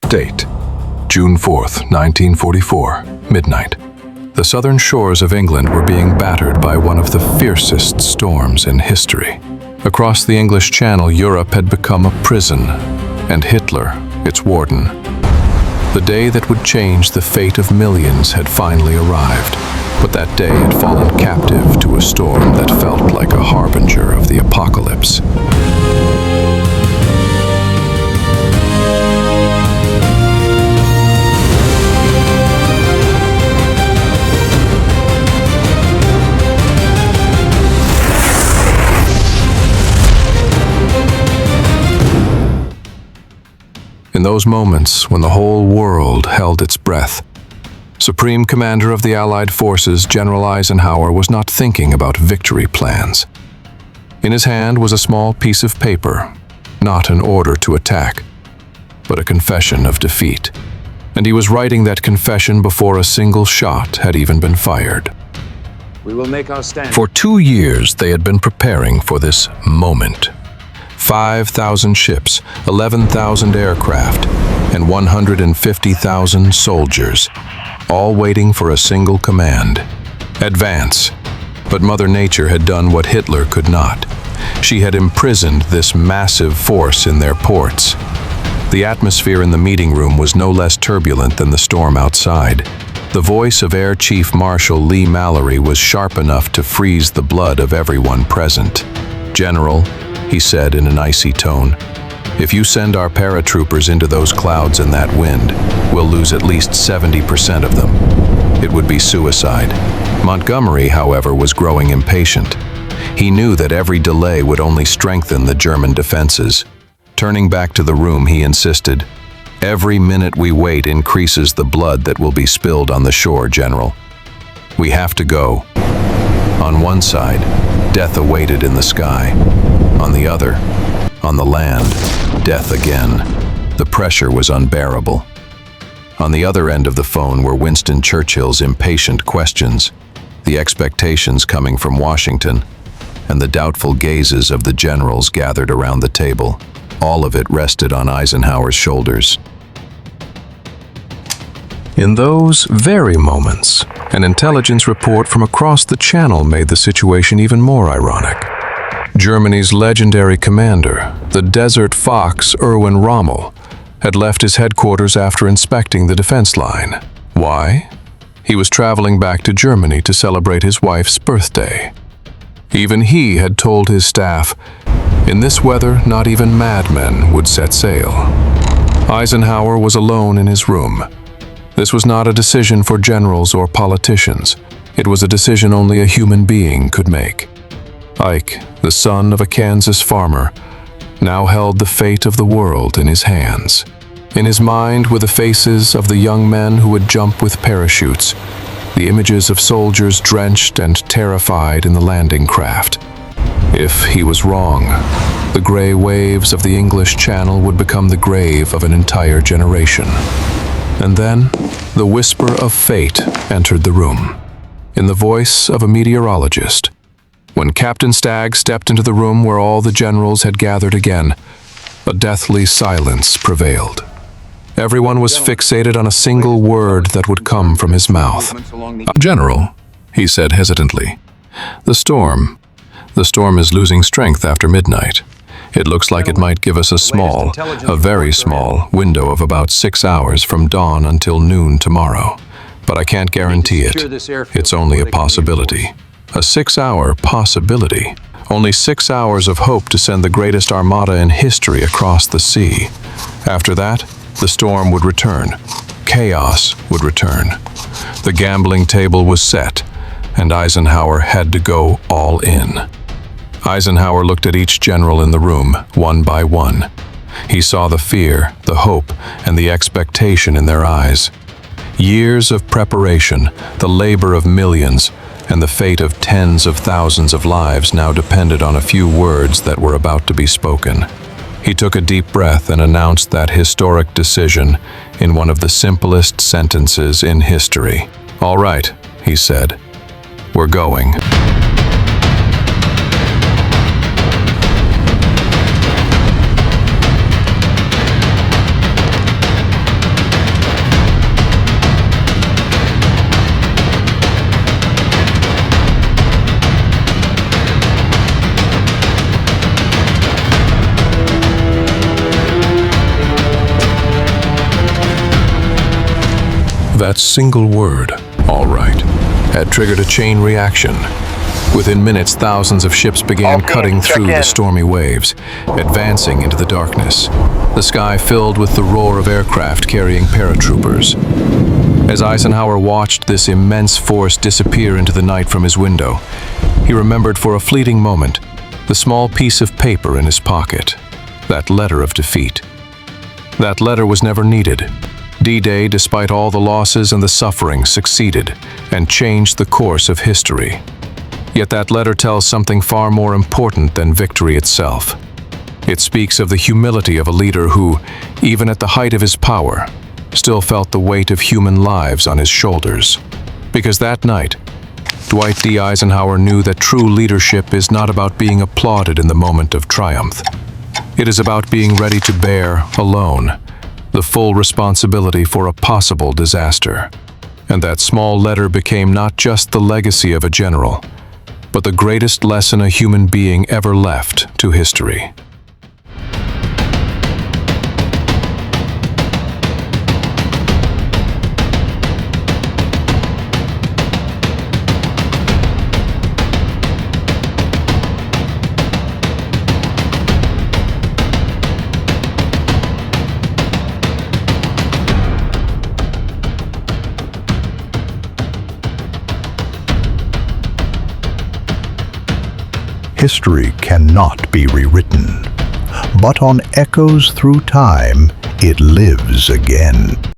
Date: June 4th, 1944, midnight. The southern shores of England were being battered by one of the fiercest storms in history. Across the English Channel, Europe had become a prison, and Hitler, its warden. The day that would change the fate of millions had finally arrived, but that day had fallen captive to a storm that felt like a harbinger of the apocalypse. In those moments when the whole world held its breath, Supreme Commander of the Allied Forces, General Eisenhower, was not thinking about victory plans. In his hand was a small piece of paper, not an order to attack, but a confession of defeat. And he was writing that confession before a single shot had even been fired. We will make our stand. For 2 years, they had been preparing for this moment. 5,000 ships, 11,000 aircraft, and 150,000 soldiers, all waiting for a single command: advance. But Mother Nature had done what Hitler could not. She had imprisoned this massive force in their ports. The atmosphere in the meeting room was no less turbulent than the storm outside. The voice of Air Chief Marshal Lee Mallory was sharp enough to freeze the blood of everyone present. "General," he said in an icy tone, "if you send our paratroopers into those clouds and that wind, we'll lose at least 70% of them. It would be suicide." Montgomery, however, was growing impatient. He knew that every delay would only strengthen the German defenses. Turning back to the room, he insisted, "Every minute we wait increases the blood that will be spilled on the shore, General. We have to go." On one side, death awaited in the sky. On the other, on the land, death again. The pressure was unbearable. On the other end of the phone were Winston Churchill's impatient questions, the expectations coming from Washington, and the doubtful gazes of the generals gathered around the table. All of it rested on Eisenhower's shoulders. In those very moments, an intelligence report from across the Channel made the situation even more ironic. Germany's legendary commander, the Desert Fox Erwin Rommel, had left his headquarters after inspecting the defense line. Why? He was traveling back to Germany to celebrate his wife's birthday. Even he had told his staff, in this weather, not even madmen would set sail. Eisenhower was alone in his room. This was not a decision for generals or politicians. It was a decision only a human being could make. Ike, the son of a Kansas farmer, now held the fate of the world in his hands. In his mind were the faces of the young men who would jump with parachutes, the images of soldiers drenched and terrified in the landing craft. If he was wrong, the gray waves of the English Channel would become the grave of an entire generation. And then, the whisper of fate entered the room, in the voice of a meteorologist. When Captain Stagg stepped into the room where all the generals had gathered again, a deathly silence prevailed. Everyone was fixated on a single word that would come from his mouth. "General," he said hesitantly, The storm is losing strength after midnight. It looks like it might give us a very small window of about 6 hours from dawn until noon tomorrow. But I can't guarantee it. It's only a possibility. A 6-hour possibility. Only 6 hours of hope to send the greatest armada in history across the sea. After that, the storm would return. Chaos would return. The gambling table was set, and Eisenhower had to go all in. Eisenhower looked at each general in the room, one by one. He saw the fear, the hope, and the expectation in their eyes. Years of preparation, the labor of millions, and the fate of tens of thousands of lives now depended on a few words that were about to be spoken. He took a deep breath and announced that historic decision in one of the simplest sentences in history. "All right," he said, "we're going." That single word, "all right," had triggered a chain reaction. Within minutes, thousands of ships began cutting through the stormy waves, advancing into the darkness, the sky filled with the roar of aircraft carrying paratroopers. As Eisenhower watched this immense force disappear into the night from his window, he remembered for a fleeting moment the small piece of paper in his pocket, that letter of defeat. That letter was never needed. D-Day, despite all the losses and the suffering, succeeded and changed the course of history. Yet that letter tells something far more important than victory itself. It speaks of the humility of a leader who, even at the height of his power, still felt the weight of human lives on his shoulders. Because that night, Dwight D. Eisenhower knew that true leadership is not about being applauded in the moment of triumph. It is about being ready to bear, alone, the full responsibility for a possible disaster. And that small letter became not just the legacy of a general, but the greatest lesson a human being ever left to history. History cannot be rewritten, but on echoes through time, it lives again.